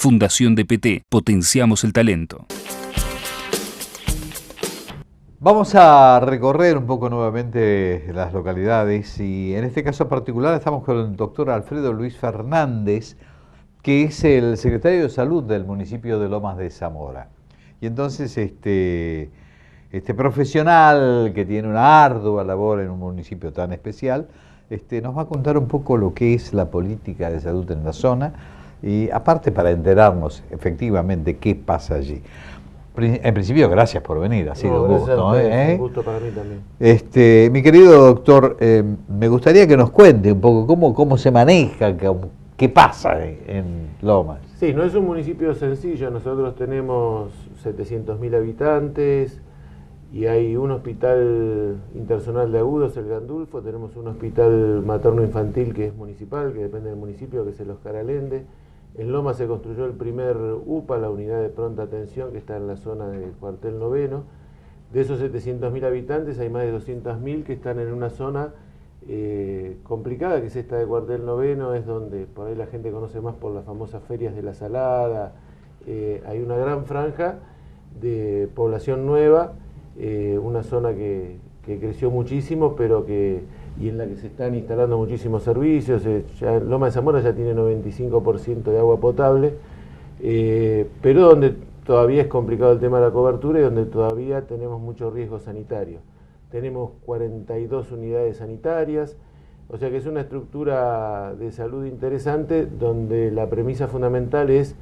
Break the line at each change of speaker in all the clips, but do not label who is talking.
Fundación DPT, potenciamos el talento.
Vamos a recorrer un poco nuevamente las localidades y en este caso particular estamos con el doctor Alfredo Luis Fernández, que es el secretario de Salud del municipio de Lomas de Zamora. Y entonces este profesional que tiene una ardua labor en un municipio tan especial, nos va a contar un poco lo que es la política de salud en la zona y aparte para enterarnos efectivamente qué pasa allí. En principio, gracias por venir, ha sido un gusto.
Un gusto para mí también.
Mi querido doctor, me gustaría que nos cuente un poco cómo se maneja, qué pasa en Lomas.
Sí, no es un municipio sencillo, nosotros tenemos 700.000 habitantes y hay un hospital interzonal de agudos, el Gandulfo, tenemos un hospital materno-infantil que es municipal, que depende del municipio, que es el Oscar Allende. En Lomas se construyó el primer UPA, la unidad de pronta atención, que está en la zona del cuartel noveno. De esos 700.000 habitantes hay más de 200.000 que están en una zona complicada, que es esta de cuartel noveno, es donde por ahí la gente conoce más por las famosas ferias de la Salada. Hay una gran franja de población nueva, una zona que creció muchísimo, pero y en la que se están instalando muchísimos servicios. Ya Loma de Zamora ya tiene 95% de agua potable, pero donde todavía es complicado el tema de la cobertura y donde todavía tenemos mucho riesgo sanitario. Tenemos 42 unidades sanitarias, o sea que es una estructura de salud interesante donde la premisa fundamental es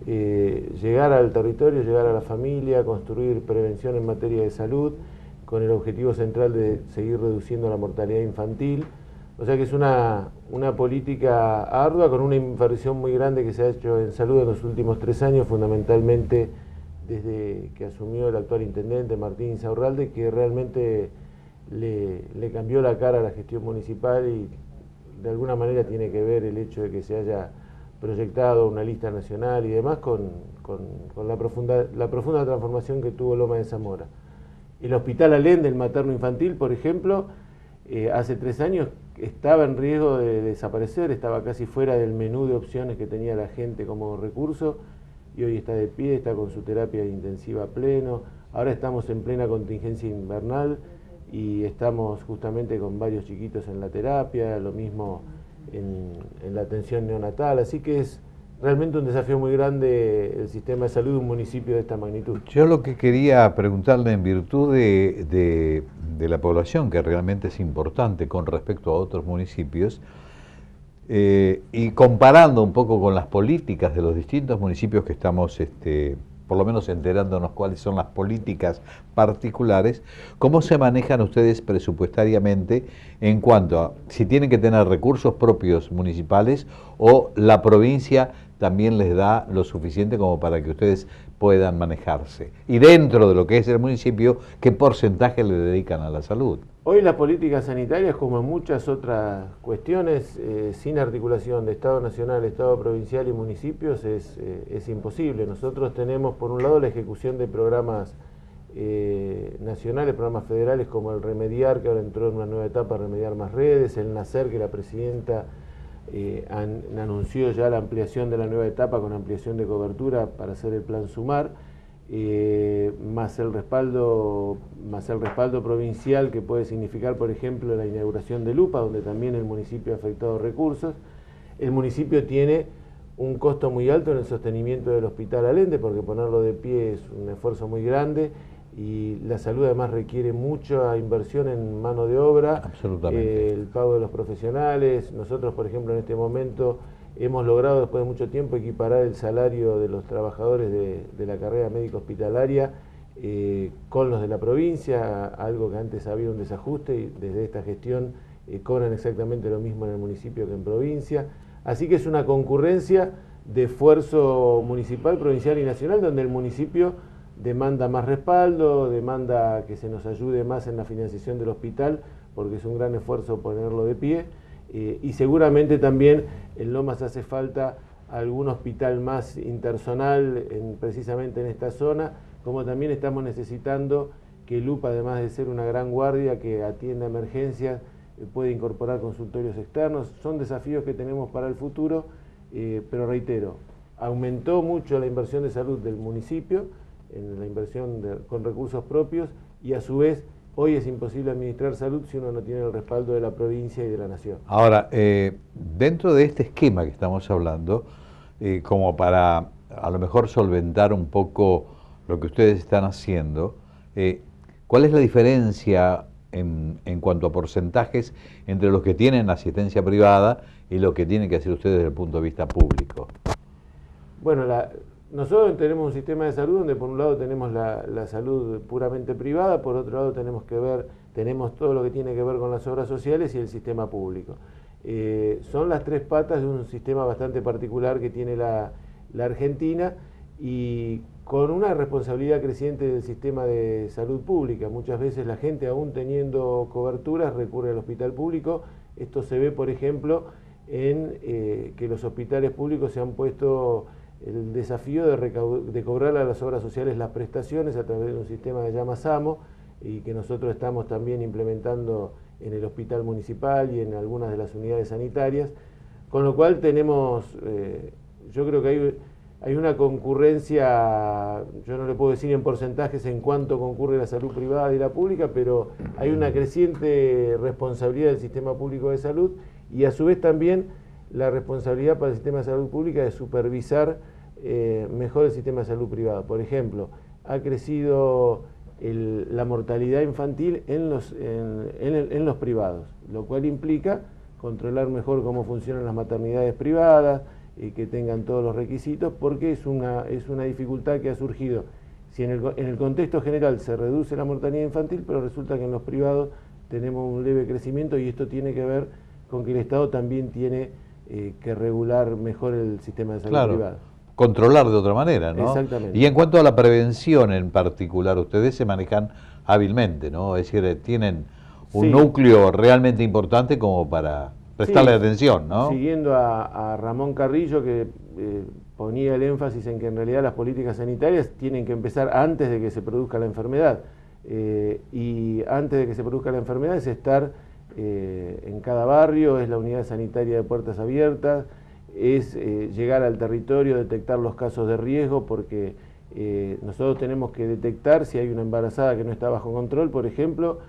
llegar al territorio, llegar a la familia, construir prevención en materia de salud, con el objetivo central de seguir reduciendo la mortalidad infantil. O sea que es una política ardua con una inversión muy grande que se ha hecho en salud en los últimos 3 años, fundamentalmente desde que asumió el actual intendente Martín Insaurralde, que realmente le cambió la cara a la gestión municipal y de alguna manera tiene que ver el hecho de que se haya proyectado una lista nacional y demás con la profunda transformación que tuvo Loma de Zamora. El Hospital Allende, el materno-infantil, por ejemplo, hace 3 años estaba en riesgo de desaparecer, estaba casi fuera del menú de opciones que tenía la gente como recurso, y hoy está de pie, está con su terapia intensiva a pleno. Ahora estamos en plena contingencia invernal y estamos justamente con varios chiquitos en la terapia, lo mismo en la atención neonatal, así que es realmente un desafío muy grande el sistema de salud de un municipio de esta magnitud.
Yo lo que quería preguntarle en virtud de la población, que realmente es importante con respecto a otros municipios, y comparando un poco con las políticas de los distintos municipios que estamos, por lo menos enterándonos cuáles son las políticas particulares, ¿cómo se manejan ustedes presupuestariamente en cuanto a si tienen que tener recursos propios municipales o la provincia también les da lo suficiente como para que ustedes puedan manejarse? Y dentro de lo que es el municipio, ¿qué porcentaje le dedican a la salud?
Hoy las políticas sanitarias, como en muchas otras cuestiones, sin articulación de Estado nacional, Estado provincial y municipios, es imposible. Nosotros tenemos, por un lado, la ejecución de programas nacionales, programas federales como el Remediar, que ahora entró en una nueva etapa, Remediar Más Redes, el Nacer, que la presidenta anunció ya la ampliación de la nueva etapa con ampliación de cobertura para hacer el plan Sumar, más el respaldo provincial, que puede significar, por ejemplo, la inauguración de Lupa, donde también el municipio ha afectado recursos. El municipio tiene un costo muy alto en el sostenimiento del Hospital Allende, porque ponerlo de pie es un esfuerzo muy grande y la salud además requiere mucha inversión en mano de obra.
Absolutamente.
El pago de los profesionales. Nosotros, por ejemplo, en este momento hemos logrado, después de mucho tiempo, equiparar el salario de los trabajadores de la carrera médica hospitalaria con los de la provincia, algo que antes había un desajuste, y desde esta gestión cobran exactamente lo mismo en el municipio que en provincia. Así que es una concurrencia de esfuerzo municipal, provincial y nacional, donde el municipio demanda más respaldo, demanda que se nos ayude más en la financiación del hospital, porque es un gran esfuerzo ponerlo de pie, y seguramente también en Lomas hace falta algún hospital más interzonal precisamente en esta zona, como también estamos necesitando que Lupa, además de ser una gran guardia que atienda emergencias, puede incorporar consultorios externos. Son desafíos que tenemos para el futuro, pero reitero, aumentó mucho la inversión de salud del municipio, en la inversión con recursos propios, y a su vez hoy es imposible administrar salud si uno no tiene el respaldo de la provincia y de la nación.
Ahora, dentro de este esquema que estamos hablando, como para a lo mejor solventar un poco lo que ustedes están haciendo, ¿cuál es la diferencia en cuanto a porcentajes entre los que tienen asistencia privada y lo que tienen que hacer ustedes desde el punto de vista público?
Bueno, nosotros tenemos un sistema de salud donde por un lado tenemos la salud puramente privada, por otro lado tenemos todo lo que tiene que ver con las obras sociales y el sistema público. Son las tres patas de un sistema bastante particular que tiene la Argentina, y con una responsabilidad creciente del sistema de salud pública. Muchas veces la gente, aún teniendo coberturas, recurre al hospital público. Esto se ve, por ejemplo, en que los hospitales públicos se han puesto el desafío de cobrar a las obras sociales las prestaciones a través de un sistema que se llama SAMO, y que nosotros estamos también implementando en el hospital municipal y en algunas de las unidades sanitarias, con lo cual tenemos, yo creo que hay una concurrencia, yo no le puedo decir en porcentajes en cuánto concurre la salud privada y la pública, pero hay una creciente responsabilidad del sistema público de salud, y a su vez también la responsabilidad para el sistema de salud pública de supervisar mejor el sistema de salud privado. Por ejemplo, ha crecido la mortalidad infantil en los privados, lo cual implica controlar mejor cómo funcionan las maternidades privadas, que tengan todos los requisitos, porque es una dificultad que ha surgido. Si en el contexto general se reduce la mortalidad infantil, pero resulta que en los privados tenemos un leve crecimiento, y esto tiene que ver con que el Estado también tiene que regular mejor el sistema de salud privado.
Controlar de otra manera, ¿no?
Exactamente.
Y en cuanto a la prevención en particular, ustedes se manejan hábilmente, ¿no? Es decir, tienen un núcleo realmente importante como para prestarle atención, ¿no?
Siguiendo a Ramón Carrillo, que ponía el énfasis en que en realidad las políticas sanitarias tienen que empezar antes de que se produzca la enfermedad. Y antes de que se produzca la enfermedad es estar en cada barrio, es la unidad sanitaria de puertas abiertas, es llegar al territorio, detectar los casos de riesgo, porque nosotros tenemos que detectar si hay una embarazada que no está bajo control, por ejemplo,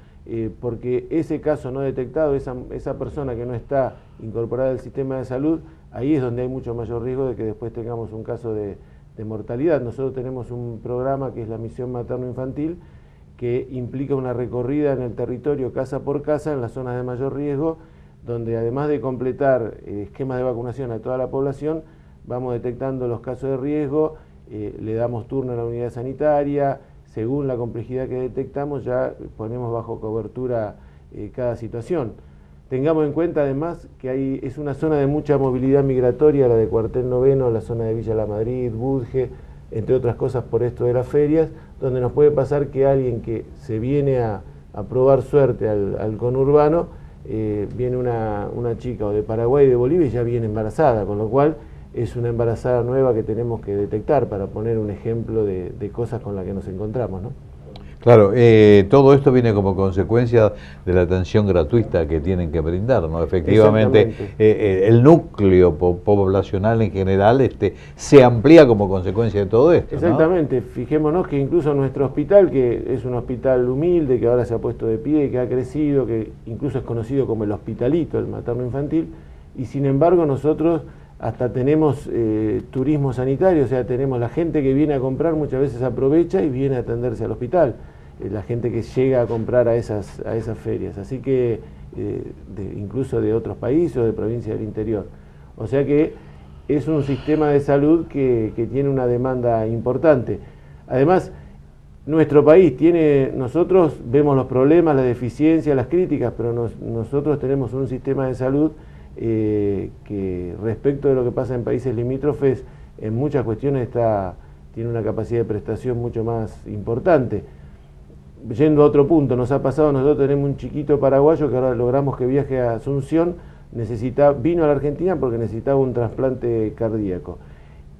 porque ese caso no detectado, esa persona que no está incorporada al sistema de salud, ahí es donde hay mucho mayor riesgo de que después tengamos un caso de mortalidad. Nosotros tenemos un programa que es la misión materno-infantil, que implica una recorrida en el territorio casa por casa en las zonas de mayor riesgo, donde además de completar esquemas de vacunación a toda la población, vamos detectando los casos de riesgo, le damos turno a la unidad sanitaria, según la complejidad que detectamos ya ponemos bajo cobertura cada situación. Tengamos en cuenta además que es una zona de mucha movilidad migratoria, la de Cuartel Noveno, la zona de Villa La Madrid, Budge, entre otras cosas por esto de las ferias, donde nos puede pasar que alguien que se viene a probar suerte al conurbano, viene una chica o de Paraguay, de Bolivia, y ya viene embarazada, con lo cual es una embarazada nueva que tenemos que detectar, para poner un ejemplo de cosas con las que nos encontramos, ¿no?
Claro, todo esto viene como consecuencia de la atención gratuita que tienen que brindar, ¿no? Efectivamente, el núcleo poblacional en general se amplía como consecuencia de todo esto, ¿no?
Exactamente, fijémonos que incluso nuestro hospital, que es un hospital humilde, que ahora se ha puesto de pie, que ha crecido, que incluso es conocido como el hospitalito, el materno-infantil, y sin embargo nosotros hasta tenemos turismo sanitario, o sea, tenemos la gente que viene a comprar, muchas veces aprovecha y viene a atenderse al hospital, la gente que llega a comprar a esas ferias, así que incluso de otros países o de provincias del interior. O sea que es un sistema de salud que tiene una demanda importante. Además, nuestro país nosotros vemos los problemas, las deficiencias, las críticas, pero nosotros tenemos un sistema de salud que respecto de lo que pasa en países limítrofes, en muchas cuestiones tiene una capacidad de prestación mucho más importante. Yendo a otro punto, nos ha pasado, nosotros tenemos un chiquito paraguayo que ahora logramos que viaje a Asunción, vino a la Argentina porque necesitaba un trasplante cardíaco.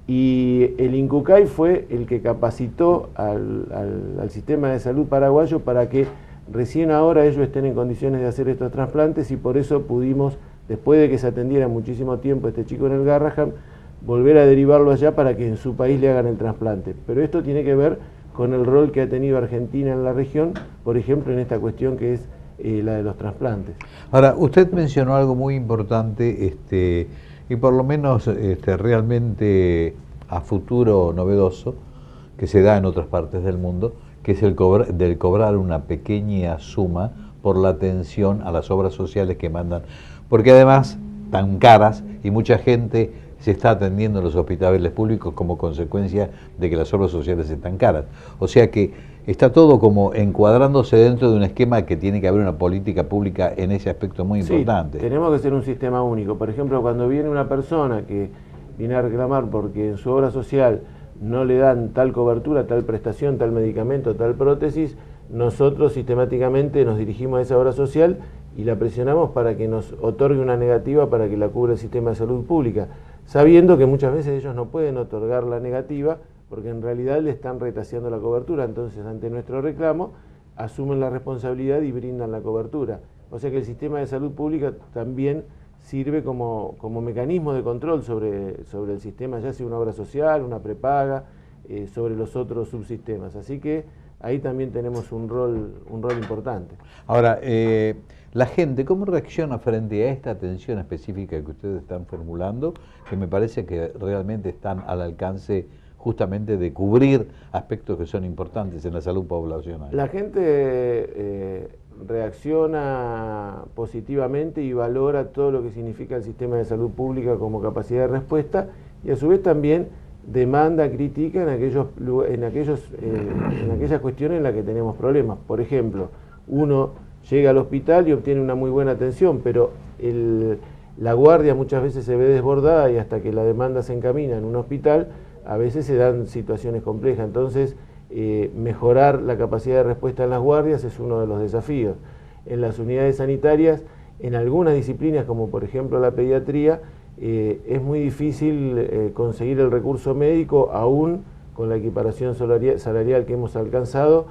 Y el INCUCAI fue el que capacitó al sistema de salud paraguayo para que recién ahora ellos estén en condiciones de hacer estos trasplantes, y por eso pudimos, después de que se atendiera muchísimo tiempo este chico en el Garrahan, volver a derivarlo allá para que en su país le hagan el trasplante. Pero esto tiene que ver con el rol que ha tenido Argentina en la región, por ejemplo, en esta cuestión que es la de los trasplantes.
Ahora, usted mencionó algo muy importante, y por lo menos realmente a futuro novedoso, que se da en otras partes del mundo, que es el del cobrar una pequeña suma por la atención a las obras sociales que mandan, porque además tan caras y mucha gente se está atendiendo en los hospitales públicos como consecuencia de que las obras sociales están caras. O sea que está todo como encuadrándose dentro de un esquema que tiene que haber una política pública en ese aspecto muy importante.
Tenemos que ser un sistema único. Por ejemplo, cuando viene una persona que viene a reclamar porque en su obra social no le dan tal cobertura, tal prestación, tal medicamento, tal prótesis, nosotros sistemáticamente nos dirigimos a esa obra social y la presionamos para que nos otorgue una negativa para que la cubra el sistema de salud pública, sabiendo que muchas veces ellos no pueden otorgar la negativa porque en realidad le están retaseando la cobertura. Entonces, ante nuestro reclamo, asumen la responsabilidad y brindan la cobertura. O sea que el sistema de salud pública también sirve como mecanismo de control sobre el sistema, ya sea una obra social, una prepaga, sobre los otros subsistemas. Así que ahí también tenemos un rol importante.
Ahora, la gente, ¿cómo reacciona frente a esta atención específica que ustedes están formulando? Que me parece que realmente están al alcance justamente de cubrir aspectos que son importantes en la salud poblacional.
La gente reacciona positivamente y valora todo lo que significa el sistema de salud pública como capacidad de respuesta, y a su vez también demanda, critica en aquellas cuestiones en las que tenemos problemas. Por ejemplo, uno llega al hospital y obtiene una muy buena atención, pero la guardia muchas veces se ve desbordada y hasta que la demanda se encamina en un hospital, a veces se dan situaciones complejas. Entonces, mejorar la capacidad de respuesta en las guardias es uno de los desafíos. En las unidades sanitarias, en algunas disciplinas, como por ejemplo la pediatría, es muy difícil conseguir el recurso médico, aún con la equiparación salarial que hemos alcanzado,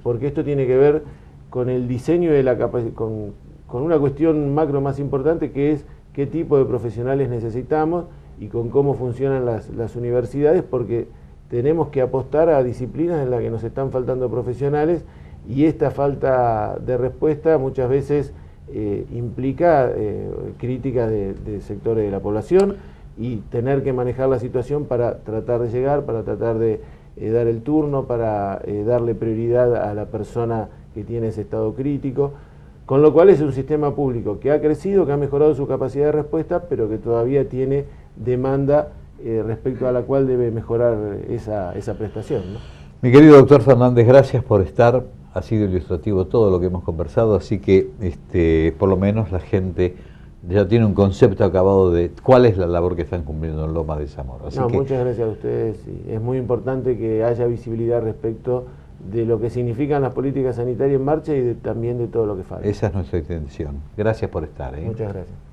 porque esto tiene que ver con el diseño de la capacidad, con una cuestión macro más importante, que es qué tipo de profesionales necesitamos y con cómo funcionan las universidades, porque tenemos que apostar a disciplinas en las que nos están faltando profesionales, y esta falta de respuesta muchas veces implica críticas de sectores de la población, y tener que manejar la situación para tratar de llegar, para tratar de dar el turno, para darle prioridad a la persona que tiene ese estado crítico. Con lo cual es un sistema público que ha crecido, que ha mejorado su capacidad de respuesta, pero que todavía tiene demanda respecto a la cual debe mejorar esa prestación, ¿no?
Mi querido doctor Fernández, gracias por estar. Ha sido ilustrativo todo lo que hemos conversado, así que por lo menos la gente ya tiene un concepto acabado de cuál es la labor que están cumpliendo en Lomas de Zamora. Así que,
muchas gracias a ustedes. Es muy importante que haya visibilidad respecto de lo que significan las políticas sanitarias en marcha y también de todo lo que falta.
esa es nuestra intención. Gracias por estar.
Muchas gracias.